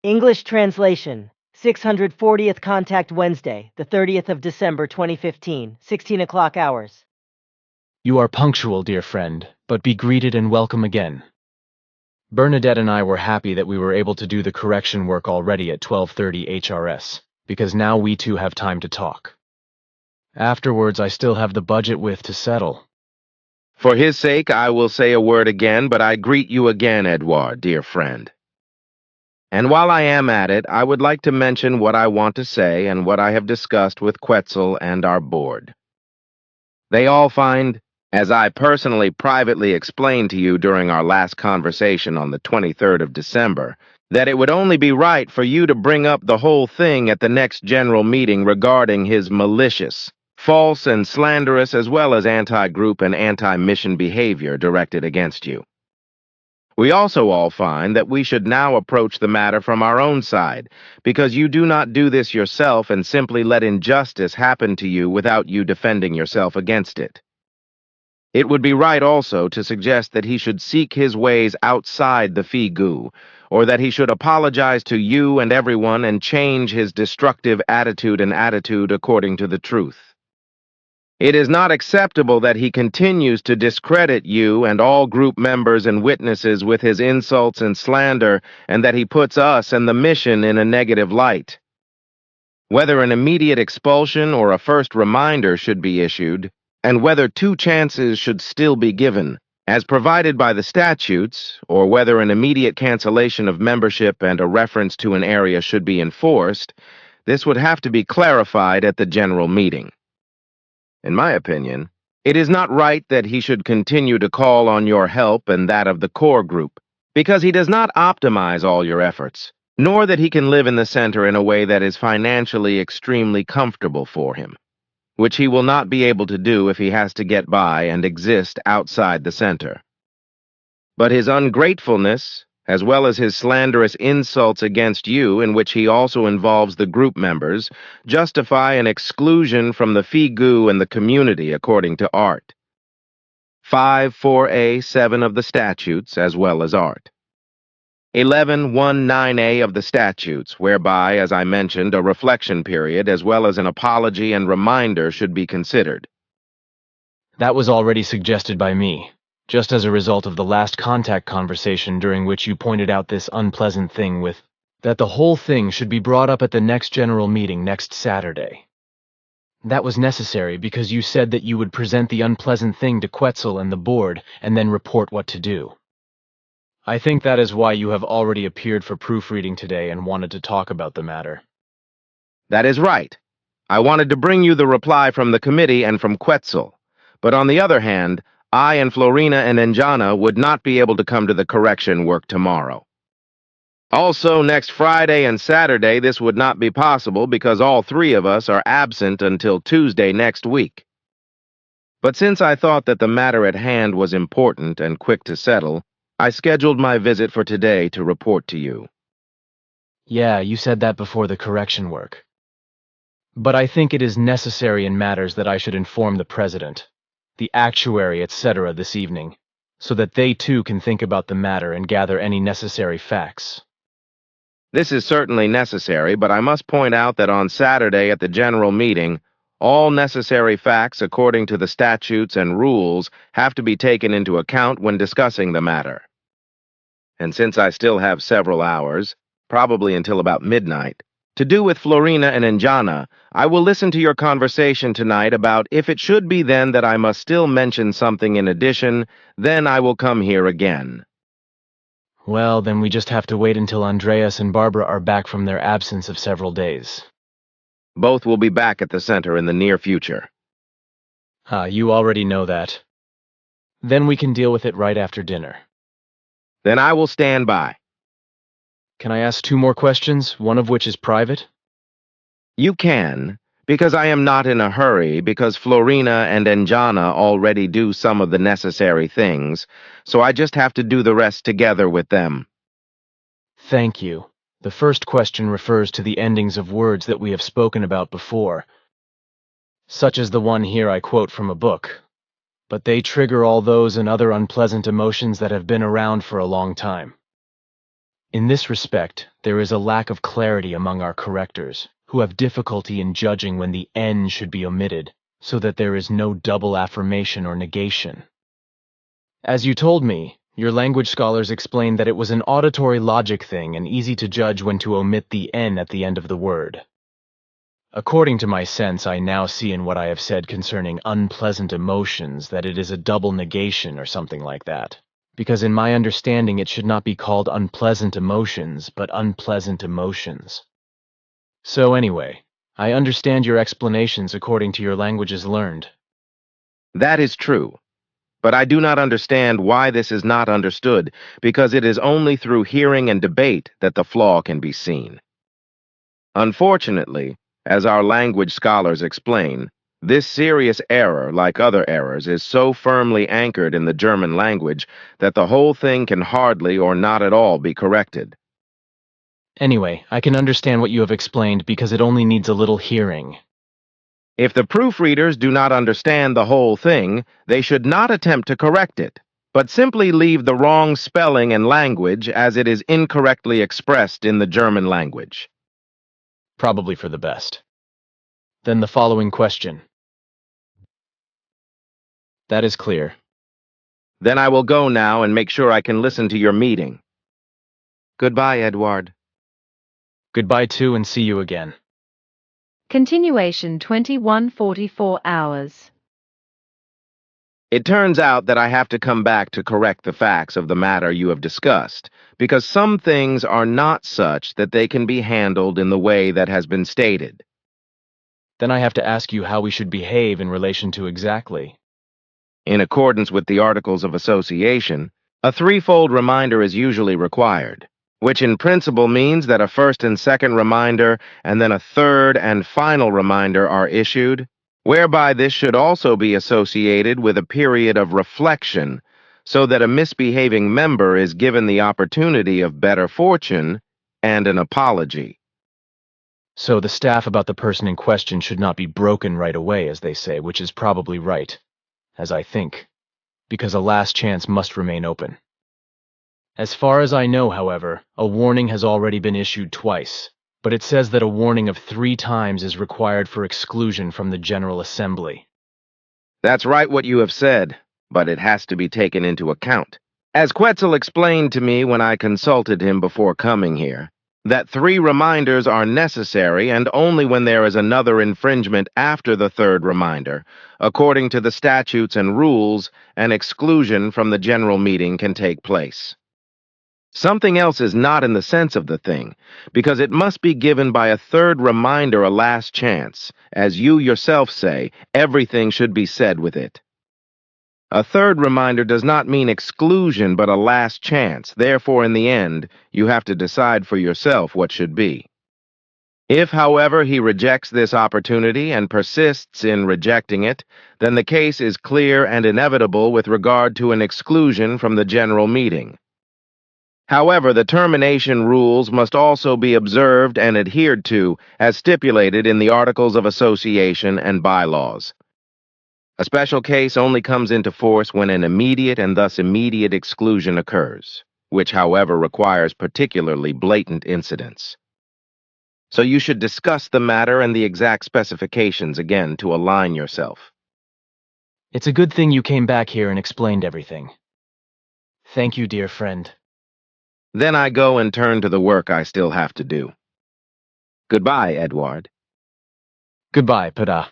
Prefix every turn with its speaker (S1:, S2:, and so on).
S1: English translation. 640th Contact Wednesday, the 30th of December 2015, 16 o'clock hours.
S2: You are punctual, dear friend, but be greeted and welcome again. Bernadette and I were happy that we were able to do the correction work already at 12:30 HRS, because now we too have time to talk. Afterwards, I still have the budget with to settle.
S3: For his sake, I will say a word again, but I greet you again, Edouard, dear friend. And while I am at it, I would like to mention what I want to say and what I have discussed with Quetzal and our board. They all find, as I personally privately explained to you during our last conversation on the 23rd of December, that it would only be right for you to bring up the whole thing at the next general meeting regarding his malicious, false and slanderous as well as anti-group and anti-mission behavior directed against you. We also all find that we should now approach the matter from our own side, because you do not do this yourself and simply let injustice happen to you without you defending yourself against it. It would be right also to suggest that he should seek his ways outside the Figu, or that he should apologize to you and everyone and change his destructive attitude according to the truth. It is not acceptable that he continues to discredit you and all group members and witnesses with his insults and slander, and that he puts us and the mission in a negative light. Whether an immediate expulsion or a first reminder should be issued, and whether 2 chances should still be given, as provided by the statutes, or whether an immediate cancellation of membership and a reference to an area should be enforced, this would have to be clarified at the general meeting. In my opinion, it is not right that he should continue to call on your help and that of the core group, because he does not optimize all your efforts, nor that he can live in the center in a way that is financially extremely comfortable for him, which he will not be able to do if he has to get by and exist outside the center. But his ungratefulness, as well as his slanderous insults against you, in which he also involves the group members, justify an exclusion from the Figu and the community according to Art. 5(4)(a)(7) of the statutes, as well as Art. 11(1)(9)(a) of the statutes, whereby, as I mentioned, a reflection period as well as an apology and reminder should be considered.
S2: That was already suggested by me, just as a result of the last contact conversation during which you pointed out this unpleasant thing with that the whole thing should be brought up at the next general meeting next Saturday. That was necessary because you said that you would present the unpleasant thing to Quetzal and the board and then report what to do. I think that is why you have already appeared for proofreading today and wanted to talk about the matter.
S3: That is right. I wanted to bring you the reply from the committee and from Quetzal, but on the other hand, I and Florina and Enjana would not be able to come to the correction work tomorrow. Also, next Friday and Saturday this would not be possible because all 3 of us are absent until Tuesday next week. But since I thought that the matter at hand was important and quick to settle, I scheduled my visit for today to report to you.
S2: Yeah, you said that before the correction work. But I think it is necessary in matters that I should inform the president, the actuary, etc. this evening, so that they too can think about the matter and gather any necessary facts.
S3: This is certainly necessary, but I must point out that on Saturday at the general meeting, all necessary facts according to the statutes and rules have to be taken into account when discussing the matter. And since I still have several hours, probably until about midnight, to do with Florina and Enjana, I will listen to your conversation tonight about if it should be then that I must still mention something in addition, then I will come here again.
S2: Well, then we just have to wait until Andreas and Barbara are back from their absence of several days.
S3: Both will be back at the center in the near future.
S2: You already know that. Then we can deal with it right after dinner.
S3: Then I will stand by.
S2: Can I ask 2 more questions, one of which is private?
S3: You can, because I am not in a hurry, because Florina and Enjana already do some of the necessary things, so I just have to do the rest together with them.
S2: Thank you. The first question refers to the endings of words that we have spoken about before, such as the one here I quote from a book, but they trigger all those and other unpleasant emotions that have been around for a long time. In this respect, there is a lack of clarity among our correctors, who have difficulty in judging when the N should be omitted, so that there is no double affirmation or negation. As you told me, your language scholars explained that it was an auditory logic thing and easy to judge when to omit the N at the end of the word. According to my sense, I now see in what I have said concerning unpleasant emotions that it is a double negation or something like that. Because in my understanding it should not be called unpleasant emotions, but unpleasant emotions. So anyway, I understand your explanations according to your languages learned.
S3: That is true. But I do not understand why this is not understood, because it is only through hearing and debate that the flaw can be seen. Unfortunately, as our language scholars explain, this serious error, like other errors, is so firmly anchored in the German language that the whole thing can hardly or not at all be corrected.
S2: Anyway, I can understand what you have explained because it only needs a little hearing.
S3: If the proofreaders do not understand the whole thing, they should not attempt to correct it, but simply leave the wrong spelling and language as it is incorrectly expressed in the German language.
S2: Probably for the best. Then the following question. That is clear.
S3: Then I will go now and make sure I can listen to your meeting. Goodbye, Edward.
S2: Goodbye too, and see you again.
S4: Continuation 21:44 hours.
S3: It turns out that I have to come back to correct the facts of the matter you have discussed, because some things are not such that they can be handled in the way that has been stated.
S2: Then I have to ask you how we should behave in relation to exactly.
S3: In accordance with the Articles of Association, a threefold reminder is usually required, which in principle means that a first and second reminder and then a third and final reminder are issued, whereby this should also be associated with a period of reflection, so that a misbehaving member is given the opportunity of better fortune and an apology.
S2: So the staff about the person in question should not be broken right away, as they say, which is probably right, as I think, because a last chance must remain open. As far as I know, however, a warning has already been issued twice, but it says that a warning of 3 times is required for exclusion from the General Assembly.
S3: That's right what you have said, but it has to be taken into account. As Quetzal explained to me when I consulted him before coming here, that 3 reminders are necessary and only when there is another infringement after the third reminder. According to the statutes and rules, an exclusion from the general meeting can take place. Something else is not in the sense of the thing, because it must be given by a third reminder a last chance. As you yourself say, everything should be said with it. A third reminder does not mean exclusion, but a last chance. Therefore, in the end, you have to decide for yourself what should be. If, however, he rejects this opportunity and persists in rejecting it, then the case is clear and inevitable with regard to an exclusion from the general meeting. However, the termination rules must also be observed and adhered to as stipulated in the Articles of Association and bylaws. A special case only comes into force when an immediate and thus immediate exclusion occurs, which, however, requires particularly blatant incidents. So you should discuss the matter and the exact specifications again to align yourself.
S2: It's a good thing you came back here and explained everything. Thank you, dear friend.
S3: Then I go and turn to the work I still have to do. Goodbye, Edward.
S2: Goodbye, Pada.